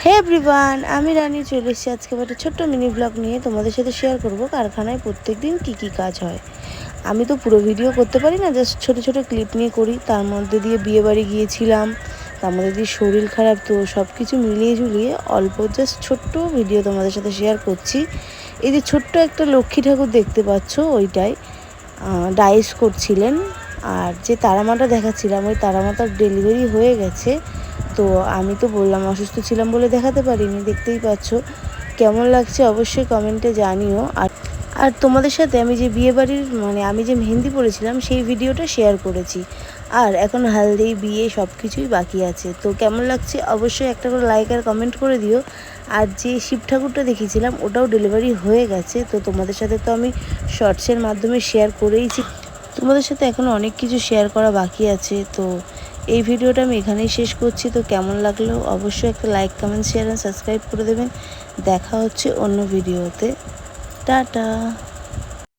হে everyone, আমি রানী চলে এসেছি আজকে একটা ছোট্ট মিনি ব্লগ নিয়ে তোমাদের সাথে শেয়ার করব কারখানায় প্রত্যেক দিন কী কাজ হয়। আমি তো পুরো ভিডিও করতে পারি না, জাস্ট ছোট ছোট ক্লিপ নিয়ে করি। তার মধ্যে দিয়ে বিয়েবাড়ি গিয়েছিলাম, তার মধ্যে দিয়ে শরীর খারাপ, তো সব কিছু মিলিয়ে ঝুলিয়ে অল্প জাস্ট ছোট্ট ভিডিও তোমাদের সাথে শেয়ার করছি। এই যে ছোট্ট একটা লক্ষ্মী ঠাকুর দেখতে পাচ্ছ, ওইটাই ডাইস করছিলেন। আর যে তারামাটা দেখাচ্ছিলাম, ওই তারামাটার ডেলিভারি হয়ে গেছে। তো আমি তো বললাম অসুস্থ ছিলাম বলে দেখাতে পারিনি, দেখতেই পাচ্ছ। কেমন লাগছে অবশ্যই কমেন্টে জানিও। আর তোমাদের সাথে আমি যে বিয়েবাড়ির আমি যে মেহেন্দি পরেছিলাম সেই ভিডিওটা শেয়ার করেছি। আর এখন হালদি বিয়ে সব কিছুই বাকি আছে। তো কেমন লাগছে অবশ্যই একটা করে লাইক আর কমেন্ট করে দিও। আর যে শিব ঠাকুরটা দেখিয়েছিলাম ওটাও ডেলিভারি হয়ে গেছে। তো তোমাদের সাথে তো আমি শর্টসের মাধ্যমে শেয়ার করেইছি, তোমাদের সাথে এখনও অনেক কিছু শেয়ার করা বাকি আছে। তো এই ভিডিওটা আমি এখানেই শেষ করছি। তো কেমন লাগলো অবশ্যই একটা লাইক, কমেন্ট, শেয়ার আর সাবস্ক্রাইব করে দেবেন। দেখা হচ্ছে অন্য ভিডিওতে। টাটা।